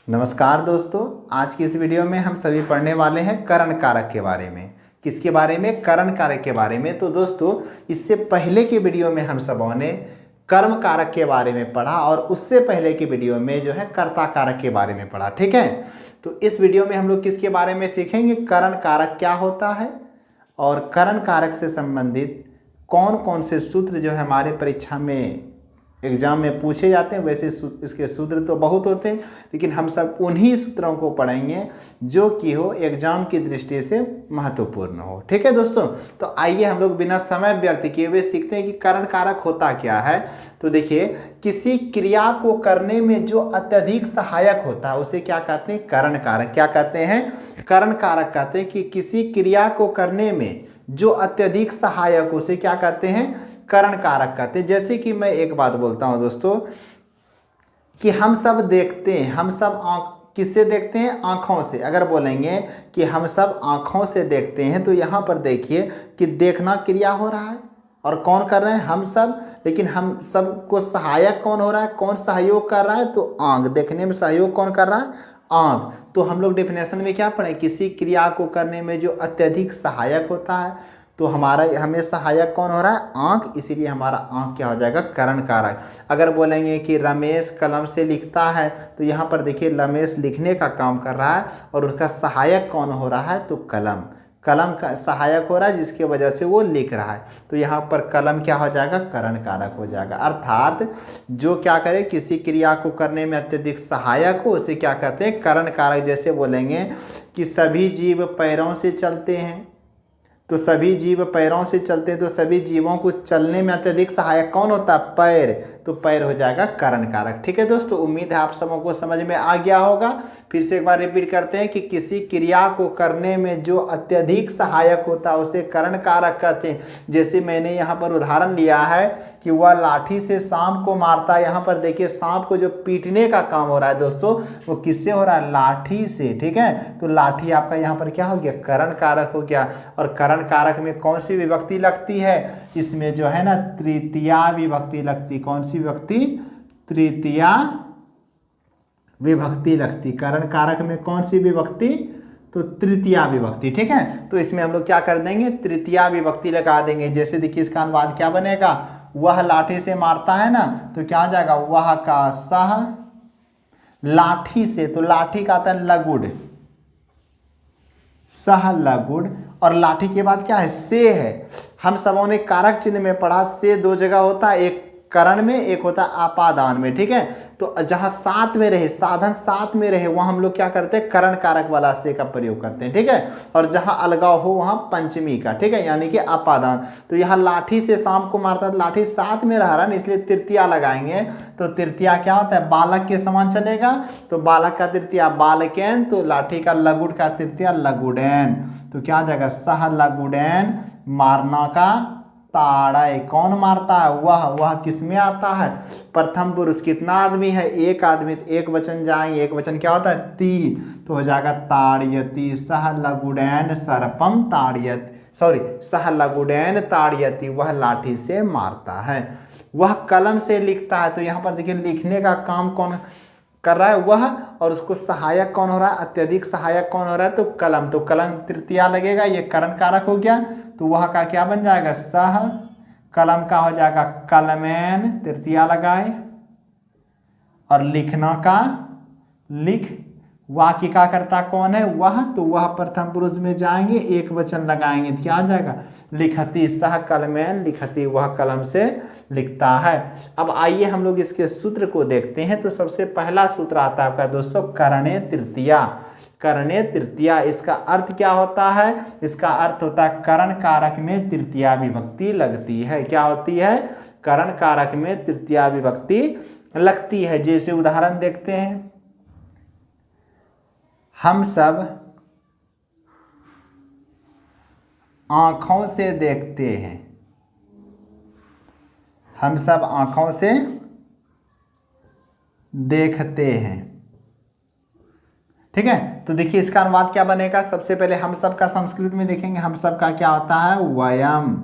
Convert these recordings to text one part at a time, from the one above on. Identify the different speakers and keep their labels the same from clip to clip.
Speaker 1: नमस्कार दोस्तों, आज की इस वीडियो में हम सभी पढ़ने वाले हैं करण कारक के बारे में। किसके बारे में? करण कारक के बारे में। तो दोस्तों, इससे पहले की वीडियो में हम सबों ने कर्म कारक के बारे में पढ़ा और उससे पहले की वीडियो में जो है कर्ता कारक के बारे में पढ़ा। ठीक है, तो इस वीडियो में हम लोग किसके बारे में सीखेंगे? करण कारक क्या होता है और करण कारक से संबंधित कौन कौन से सूत्र जो है हमारे परीक्षा में एग्जाम में पूछे जाते हैं। वैसे इसके सूत्र तो बहुत होते हैं, लेकिन हम सब उन्हीं सूत्रों को पढ़ेंगे जो कि हो एग्जाम की दृष्टि से महत्वपूर्ण हो। ठीक है दोस्तों, तो आइए हम लोग बिना समय व्यर्थ किए हुए सीखते हैं कि करण कारक होता क्या है। तो देखिए, किसी क्रिया को करने में जो अत्यधिक सहायक होता है उसे क्या कहते हैं? करण कारक। क्या कहते हैं? करण कारक कहते हैं कि किसी क्रिया को करने में जो अत्यधिक सहायक उसे क्या कहते हैं? करण कारक कहते हैं। जैसे कि मैं एक बात बोलता हूं दोस्तों कि हम सब देखते हैं, हम सब किससे देखते हैं? आंखों से। अगर बोलेंगे कि हम सब आंखों से देखते हैं, तो यहां पर देखिए कि देखना क्रिया हो रहा है और कौन कर रहे हैं? हम सब। लेकिन हम सब को सहायक कौन हो रहा है? कौन सहयोग कर रहा है? तो आंख। देखने में सहयोग कौन कर रहा है? आंख। तो हम लोग डेफिनेशन में क्या पढ़े? किसी क्रिया को करने में जो अत्यधिक सहायक होता है, तो हमें सहायक कौन हो रहा है? आंख। इसीलिए हमारा आंख क्या हो जाएगा? करण कारक। अगर बोलेंगे कि रमेश कलम से लिखता है, तो यहाँ पर देखिए रमेश लिखने का काम कर रहा है और उसका सहायक कौन हो रहा है? तो कलम। कलम का सहायक हो रहा है जिसकी वजह से वो लिख रहा है, तो यहाँ पर कलम क्या हो जाएगा? करण कारक हो जाएगा। अर्थात जो क्या करे, किसी क्रिया को करने में अत्यधिक सहायक हो उसे क्या कहते हैं? करण कारक। जैसे बोलेंगे कि सभी जीव पैरों से चलते हैं, तो सभी जीव पैरों से चलते हैं, तो सभी जीवों को चलने में अत्यधिक सहायक कौन होता है? पैर। तो पैर हो जाएगा करण कारक। ठीक है दोस्तों, उम्मीद है आप सबों को समझ में आ गया होगा। फिर से एक बार रिपीट करते हैं कि किसी क्रिया को करने में जो अत्यधिक सहायक होता है उसे करण कारक कहते हैं। जैसे मैंने यहाँ पर उदाहरण लिया है कि वह लाठी से सांप को मारता है। यहाँ पर देखिए सांप को जो पीटने का काम हो रहा है दोस्तों, वो किससे हो रहा है? लाठी से। ठीक है, तो लाठी आपका यहाँ पर क्या हो गया? करण कारक हो गया। और करण कारक में कौन सी विभक्ति लगती है? इसमें जो है ना तृतीया विभक्ति लगती। कौन सी विभक्ति? तृतीया विभक्ति लगती। करण कारक में कौन सी विभक्ति? तो तृतीया विभक्ति। ठीक है, तो इसमें हम लोग क्या कर देंगे? तृतीया विभक्ति लगा देंगे। जैसे देखिए इसका अनुवाद क्या बनेगा? वह लाठी से मारता है ना, तो क्या हो जाएगा? वह का सह लाठी से, तो लाठी का आता है लगुड़, सह लगुड़। और लाठी के बाद क्या है? से है। हम सबों ने कारक चिन्ह में पढ़ा, से दो जगह होता है, एक करण में, एक होता है आपादान में। ठीक है, तो जहां साथ में रहे, साधन साथ में रहे, वहां हम लोग क्या करते हैं? करण कारक वाला से का प्रयोग करते हैं। ठीक है, और जहां अलगाव हो वहां पंचमी का। ठीक है, यानी कि आपादान। तो यहाँ लाठी से सांप को मारता है, लाठी साथ में रह रहा है, इसलिए तृतीया लगाएंगे। तो तृतीया क्या होता है? बालक के समान चलेगा, तो बालक का तृतीया बालकेन, तो लाठी का लगुड़ का तृतीया लगुड़ैन। तो क्या आ जाएगा? सह लगुड़ैन। मारना का ताड़य। कौन मारता है? वह किस में आता है? प्रथम पुरुष। कितना आदमी है? एक आदमी। एक वचन जाएंगे, एक वचन क्या होता है? ती। तो हो जाएगा ताड़यति। सह लगुड़ैन सर्पम ताड़यति, सॉरी, सह लगुड़ैन ताड़यति। वह लाठी से मारता है। वह कलम से लिखता है, तो यहाँ पर देखिए लिखने का काम कौन कर रहा है? वह। और उसको सहायक कौन हो रहा है? अत्यधिक सहायक कौन हो रहा है? तो कलम। तो कलम तृतीया लगेगा, ये करण कारक हो गया। तो वह का क्या बन जाएगा? सह। कलम का हो जाएगा कलमैन, तृतीया लगाए। और लिखना का लिख। वाक्य का कर्ता कौन है? वह। तो वह प्रथम पुरुष में जाएंगे, एक वचन लगाएंगे, तो क्या आ जाएगा? लिखती। सह कलमैन लिखती। वह कलम से लिखता है। अब आइए हम लोग इसके सूत्र को देखते हैं। तो सबसे पहला सूत्र आता है आपका दोस्तों करणे तृतीया। करणे तृतीया, इसका अर्थ क्या होता है? इसका अर्थ होता है करण कारक में तृतीया विभक्ति लगती है। क्या होती है? करण कारक में तृतीया विभक्ति लगती है। जैसे उदाहरण देखते हैं, हम सब आंखों से देखते हैं। हम सब आंखों से देखते हैं। ठीक है, तो देखिए इसका अनुवाद क्या बनेगा? सबसे पहले हम सब का संस्कृत में देखेंगे। हम सब का क्या होता है? वयम।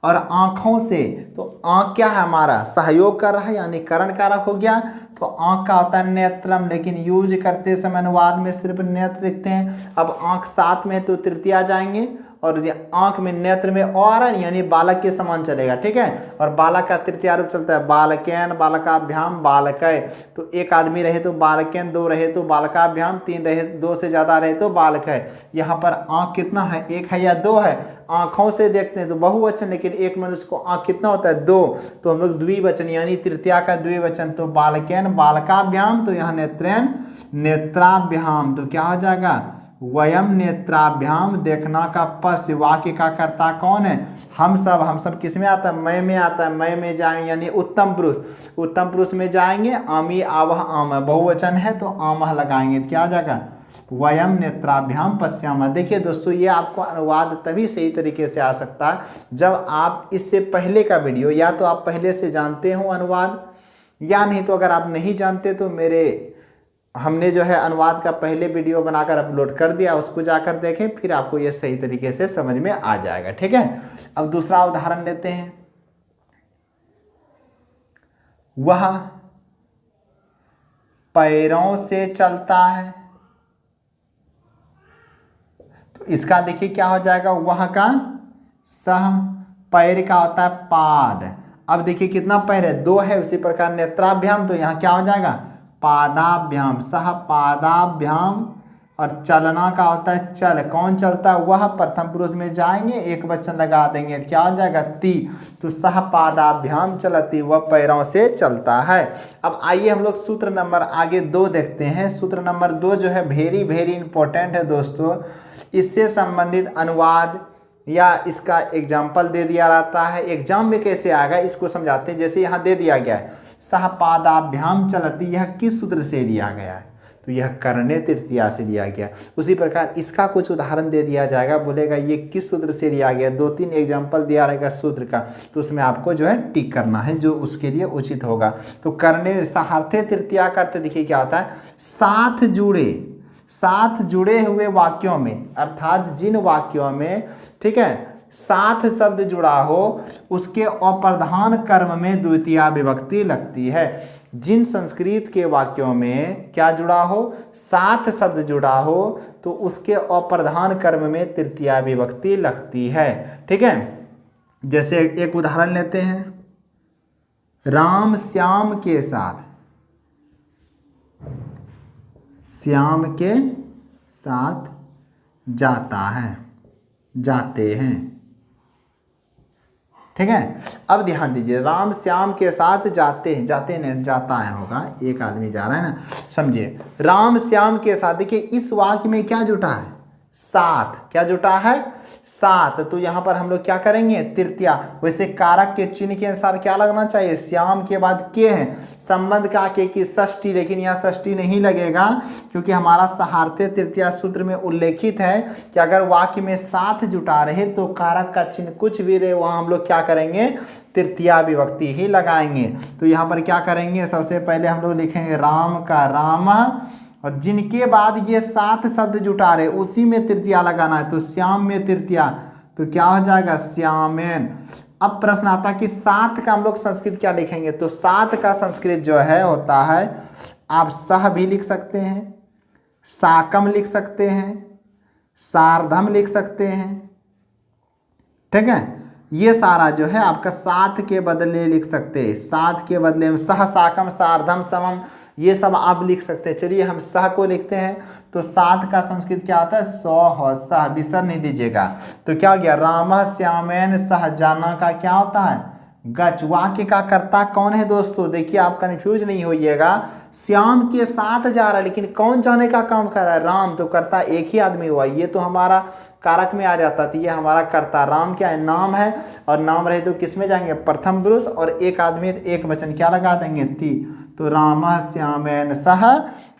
Speaker 1: और आँखों से, तो आँख क्या है हमारा, सहयोग कर रहा है यानी करण कारक हो गया। तो आँख का होता है नेत्रम, लेकिन यूज करते समय अनुवाद में सिर्फ नेत्र लिखते हैं। अब आँख साथ में तो तृतीया आ जाएंगे, और आँख में नेत्र में और यानी बालक के समान चलेगा, ठीक है। और बालक का तृतीय रूप चलता है बालकेन, बालकाभ्याम, बालकय। तो एक आदमी रहे तो बालकेन, दो रहे तो बालकाभ्याम, तीन रहे, दो से ज्यादा रहे तो बालकय। यहाँ पर आँख कितना है, एक है या दो है। आँखों से देखते हैं तो बहुवचन, लेकिन एक मनुष्य को आँख कितना होता है, दो। तो हम लोग द्विवचन यानी तृतीया का द्विवचन, तो बालकेन बालकाभ्याम, तो यहाँ नेत्रेन नेत्राभ्याम। तो क्या हो जाएगा, वयम नेत्राभ्याम, देखना का पस, वाक्य का कर्ता कौन है, हम सब किस में आता है, मैं में आता है। मैं में जाएंगे यानी उत्तम पुरुष, उत्तम पुरुष में जाएंगे। आमी आवह आम, बहुवचन है तो आमह लगाएंगे, क्या आ जाएगा, वयम नेत्राभ्याम पश्यामः। देखिए दोस्तों, ये आपको अनुवाद तभी सही तरीके से आ सकता है जब आप इससे पहले का वीडियो, या तो आप पहले से जानते हो अनुवाद, या नहीं तो अगर आप नहीं जानते तो हमने जो है अनुवाद का पहले वीडियो बनाकर अपलोड कर दिया, उसको जाकर देखें, फिर आपको ये सही तरीके से समझ में आ जाएगा, ठीक है। अब दूसरा उदाहरण लेते हैं। वह पैरों से चलता है, तो इसका देखिए क्या हो जाएगा, वह का सह, पैर का होता है पाद। अब देखिए कितना पैर है, दो है। उसी प्रकार नेत्राभ्याम, तो यहाँ क्या हो जाएगा, पादाभ्याम, सह पादाभ्याम। और चलना का होता है चल, कौन चलता है, वह प्रथम पुरुष में जाएंगे, एक वचन लगा देंगे, क्या हो जाएगा, ती। तो सह पादाभ्याम चलती, वह पैरों से चलता है। अब आइए हम लोग सूत्र नंबर आगे 2 देखते हैं। सूत्र नंबर 2 जो है वेरी वेरी इंपॉर्टेंट है दोस्तों। इससे संबंधित अनुवाद या इसका एग्जाम्पल दे दिया रहता है, एग्जाम में कैसे आएगा इसको समझाते हैं। जैसे यहाँ दे दिया गया है सह पादाभ्याम चलती, यह किस सूत्र से लिया गया है, तो यह करणे तृतीया से लिया गया। उसी प्रकार इसका कुछ उदाहरण दे दिया जाएगा, बोलेगा ये किस सूत्र से लिया गया, 2-3 एग्जाम्पल दिया रहेगा सूत्र का, तो उसमें आपको जो है टिक करना है जो उसके लिए उचित होगा। तो करणे सार्थे तृतीया करते, देखिए क्या होता है, साथ जुड़े हुए वाक्यों में, अर्थात जिन वाक्यों में, ठीक है, साथ शब्द जुड़ा हो उसके अप्रधान कर्म में द्वितीया विभक्ति लगती है। जिन संस्कृत के वाक्यों में क्या जुड़ा हो, साथ शब्द जुड़ा हो, तो उसके अप्रधान कर्म में तृतीया विभक्ति लगती है, ठीक है। जैसे एक उदाहरण लेते हैं, राम श्याम के साथ, श्याम के साथ जाता है, जाते हैं, ठीक है। अब ध्यान दीजिए, राम श्याम के साथ जाते हैं, जाते नहीं जाता है होगा, एक आदमी जा रहा है ना, समझिए। राम श्याम के साथ, देखिए इस वाक्य में क्या जुटा है, साथ, क्या जुटा है, साथ। तो यहाँ पर हम लोग क्या करेंगे, तृतीया। वैसे कारक के चिन्ह के अनुसार क्या लगना चाहिए, श्याम के बाद के है, संबंध का के की षष्ठी, लेकिन यहाँ षष्ठी नहीं लगेगा क्योंकि हमारा सार्थे तृतीया सूत्र में उल्लेखित है कि अगर वाक्य में साथ जुटा रहे तो कारक का चिन्ह कुछ भी रहे, वहाँ हम लोग क्या करेंगे, तृतीया विभक्ति ही लगाएंगे। तो यहाँ पर क्या करेंगे, सबसे पहले हम लोग लिखेंगे राम का राम, और जिनके बाद ये साथ शब्द जुटा रहे उसी में तृतीया लगाना है, तो श्याम में तृतीया, तो क्या हो जाएगा, श्यामेन। अब प्रश्न आता कि साथ का हम लोग संस्कृत क्या लिखेंगे, तो साथ का संस्कृत जो है होता है, आप सह भी लिख सकते हैं, साकम लिख सकते हैं, सार्धम लिख सकते हैं, ठीक है। ये सारा जो है आपका साथ के बदले लिख सकते हैं, साथ के बदले में सह साकम सार्धम समम, ये सब आप लिख सकते हैं। चलिए हम सह को लिखते हैं, तो साथ का संस्कृत क्या होता है, सह, सह विसर्ग नहीं दीजिएगा। तो क्या हो गया, राम श्यामेन सह, जाना का क्या होता है, गच। वाक्य का कर्ता कौन है दोस्तों, देखिए आप कंफ्यूज नहीं होइएगा, श्याम के साथ जा रहा है लेकिन कौन जाने का काम कर रहा है, राम। तो कर्ता एक ही आदमी हुआ, ये तो हमारा कारक में आ जाता था, ये हमारा कर्ता। राम क्या है, नाम है, और नाम रहे तो किस में जाएंगे, प्रथम पुरुष, और एक आदमी एक वचन क्या लगा देंगे, ती। तो राम श्यामेन सह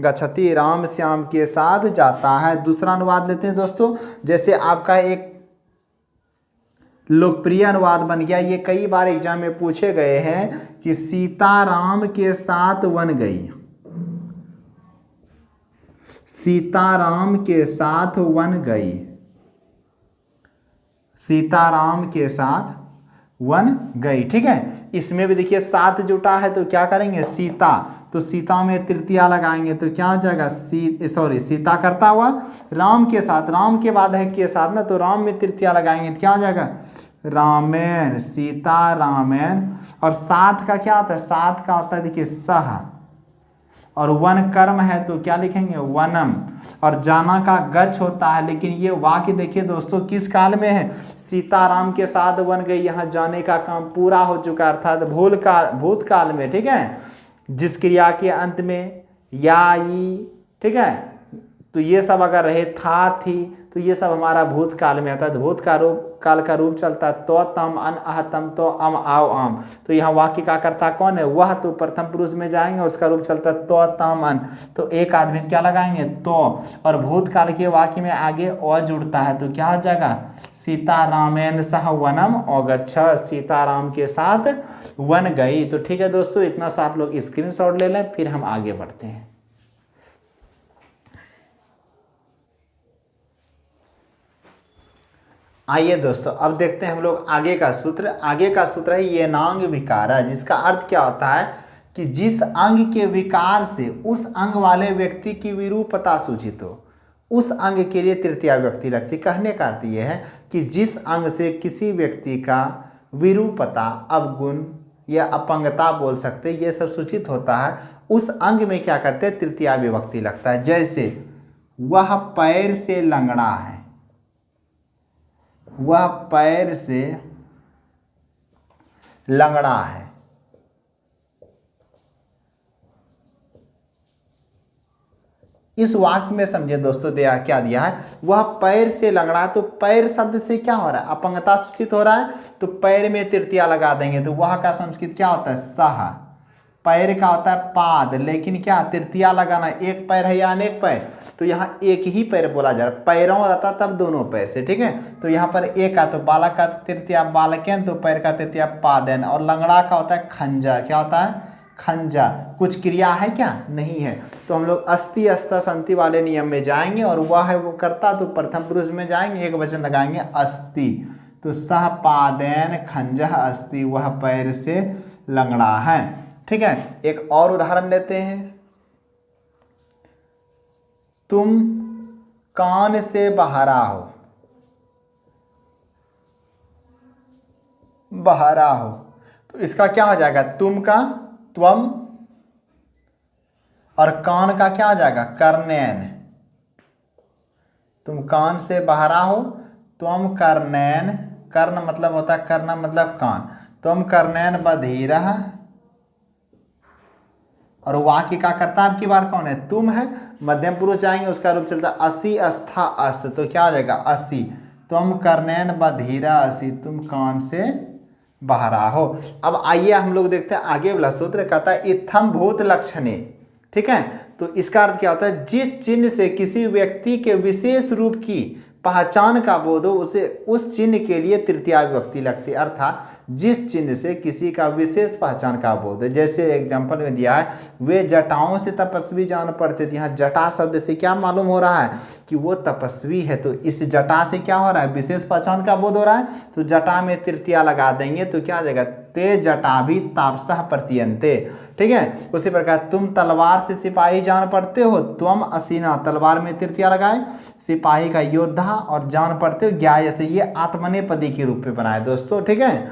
Speaker 1: गच्छति, राम श्याम के साथ जाता है। दूसरा अनुवाद लेते हैं दोस्तों, जैसे आपका एक लोकप्रिय अनुवाद बन गया, ये कई बार एग्जाम में पूछे गए हैं कि सीता राम के साथ वन गई, सीता राम के साथ वन गई, सीता राम के साथ वन गई। ठीक है, इसमें भी देखिए 7 जुटा है तो क्या करेंगे सीता, तो सीता में तृतीया लगाएंगे तो क्या हो जाएगा सीता करता हुआ राम के साथ, राम के बाद है के साथ ना, तो राम में तृतीया लगाएंगे तो क्या हो जाएगा रामेण, सीता रामेण। और 7 का क्या होता है, 7 का होता है देखिए सह, और वन कर्म है तो क्या लिखेंगे वनम, और जाना का गच्छ होता है। लेकिन ये वाक्य देखिए दोस्तों किस काल में है, सीताराम के साथ वन गई, यहाँ जाने का काम पूरा हो चुका, अर्थात भूतकाल में। ठीक है, जिस क्रिया के अंत में या ई, ठीक है, तो ये सब अगर रहे था थी तो ये सब हमारा भूतकाल में आता है। काल का रूप चलता है तो तम अन अहतम तो अम आओ आम, तो यहाँ वाक्य का कर्ता कौन है वह, तो प्रथम पुरुष में जाएंगे और उसका रूप चलता है तो तम अन, तो एक आदमी क्या लगाएंगे तो, और भूतकाल के वाक्य में आगे अ जुड़ता है तो क्या हो जाएगा सीता रामेण सह वनम अगच्छ, सीताराम के साथ वन गई। तो ठीक है दोस्तों, इतना सा आप लोग स्क्रीनशॉट ले लें, फिर हम आगे बढ़ते हैं। आइए दोस्तों अब देखते हैं हम लोग आगे का सूत्र। आगे का सूत्र है येनांग विकारा, जिसका अर्थ क्या होता है कि जिस अंग के विकार से उस अंग वाले व्यक्ति की विरूपता सूचित हो, उस अंग के लिए तृतीया व्यक्ति लगती। कहने का अर्थ यह है कि जिस अंग से किसी व्यक्ति का विरूपता, अवगुण या अपंगता बोल सकते, ये सब सूचित होता है, उस अंग में क्या करते हैं तृतीया विभक्ति लगता है। जैसे वह पैर से लंगड़ा है, वह पैर से लंगड़ा है। इस वाक्य में समझे दोस्तों दिया क्या दिया है, वह पैर से लंगड़ा है, तो पैर शब्द से क्या हो रहा है अपंगता सूचित हो रहा है, तो पैर में तृतीया लगा देंगे तो वह का संस्कृत क्या होता है सह, पैर का होता है पाद, लेकिन क्या तृतीया लगाना, एक पैर है या अनेक पैर, तो यहाँ एक ही पैर बोला जा रहा है, पैरों रहता तब दोनों पैर से। ठीक है, तो यहाँ पर एक का तो बालक का तृतीया बालकेन, तो पैर का तृतीया पादेन, और लंगड़ा का होता है खंजा, क्या होता है खंजा। कुछ क्रिया है क्या नहीं है, तो हम लोग अस्ति अस्ता संति वाले नियम में जाएंगे, और वह है वो करता तो प्रथम पुरुष में जाएंगे, एक वचन लगाएंगे अस्ति, तो सह पादेन खंजा अस्ति, वह पैर से लंगड़ा है। ठीक है, एक और उदाहरण लेते हैं, तुम कान से बहरा हो, बहरा हो, तो इसका क्या हो जाएगा तुम का त्वम, और कान का क्या हो जाएगा कर्णेन, तुम कान से बहरा हो, त्वम कर्णेन, कर्ण मतलब होता है कर्ण मतलब कान, त्वम कर्णेन बधिरः, और वाक्य का कर्ता आपकी बार कौन है तुम है, मध्यम पुरुष जाएंगे उसका रूप चलता है असि अस्था अस्त, तो क्या हो जाएगा असि, तुम कर्णेन बधिरा असि, तुम कान से बहरा हो। अब आइए हम लोग देखते हैं आगे वाला सूत्र, कहता है इत्थम भूत लक्षणे। ठीक है, तो इसका अर्थ क्या होता है जिस चिन्ह से किसी व्यक्ति के विशेष रूप की पहचान का बोध हो, उसे उस चिन्ह के लिए तृतीया विभक्ति लगती है, अर्थात जिस चिन्ह से किसी का विशेष पहचान का बोध है। जैसे एग्जाम्पल में दिया है वे जटाओं से तपस्वी जान पड़ते थे, यहाँ जटा शब्द से क्या मालूम हो रहा है कि वो तपस्वी है, तो इस जटा से क्या हो रहा है विशेष पहचान का बोध हो रहा है, तो जटा में तृतीया लगा देंगे तो क्या आ जाएगा ते जटा भी तापसः प्रतीयन्ते। ठीक है, उसी प्रकार तुम तलवार से सिपाही जान पड़ते हो, त्वम असीना, तलवार में तृतीया लगाए, सिपाही का योद्धा, और जान पड़ते हो ज्ञाय से, ये आत्मनेपदी के रूप में बनाए दोस्तों। ठीक है,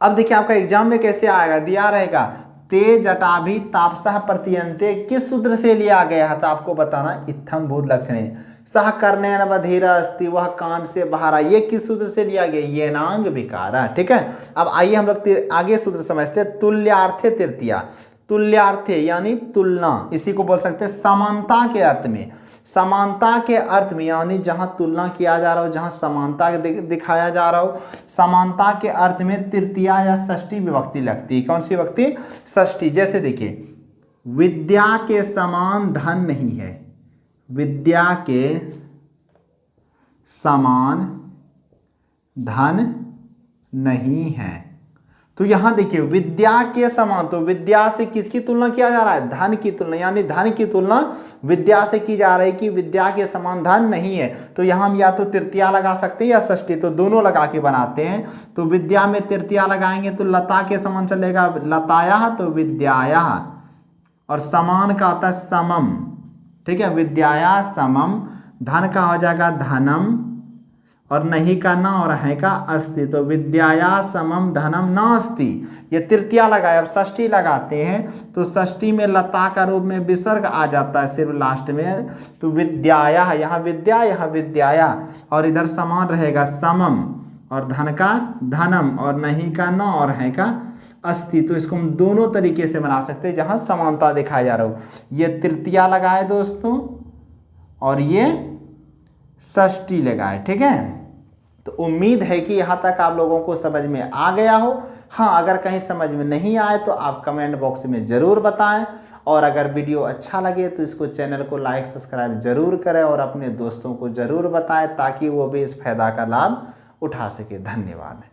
Speaker 1: अब देखिए आपका एग्जाम में कैसे आएगा, दिया रहेगा ते जटाभि तापसः प्रतीयन्ते, किस सूत्र से लिया गया है तो आपको बताना इत्थम भूत लक्षणे, सह कर्णेन बधिरा अस्ति, वह कान से बहरा, ये किस सूत्र से लिया गया येनांग विकारा। ठीक है, अब आइए हम लोग आगे सूत्र समझते हैं, तुल्यार्थे तृतीया, तुल्यार्थे यानी तुलना, इसी को बोल सकते हैं समानता के अर्थ में, समानता के अर्थ में यानी जहां तुलना किया जा रहा हो, जहां समानता दिखाया जा रहा हो, समानता के अर्थ में तृतीया या षष्ठी विभक्ति लगती है। कौन सी विभक्ति षष्ठी। जैसे देखिए विद्या के समान धन नहीं है, विद्या के समान धन नहीं है, तो यहाँ देखिए विद्या के समान, तो विद्या से किसकी तुलना किया जा रहा है, धन की तुलना, यानी धन की तुलना विद्या से की जा रही है कि विद्या के समान धन नहीं है। तो यहाँ हम या तो तृतीया लगा सकते हैं या षष्ठी, तो दोनों लगा के बनाते हैं। तो विद्या में तृतीया लगाएंगे तो लता के समान चलेगा, लताया तो विद्याया, और समान का होता है समम, ठीक है, विद्याया समम। धन का हो जाएगा धनम, और नहीं का न और है का अस्ति, तो विद्याया समम धनम नास्ति। ये तृतीया लगाए। अब षष्ठी लगाते हैं तो षष्ठी में लता का रूप में विसर्ग आ जाता है सिर्फ लास्ट में, तो विद्याया, यहाँ विद्या यहाँ विद्याया, और इधर समान रहेगा समम, और धन का धनम, और नहीं का न और है का अस्ति। तो इसको हम दोनों तरीके से बना सकते हैं जहाँ समानता दिखाया जा रहा हो। ये तृतीया लगाए दोस्तों और ये षष्ठी लगाए, ठीक है। तो उम्मीद है कि यहाँ तक आप लोगों को समझ में आ गया हो। हाँ, अगर कहीं समझ में नहीं आए तो आप कमेंट बॉक्स में ज़रूर बताएं, और अगर वीडियो अच्छा लगे तो इसको चैनल को लाइक सब्सक्राइब जरूर करें और अपने दोस्तों को ज़रूर बताएं ताकि वो भी इस फायदा का लाभ उठा सके। धन्यवाद।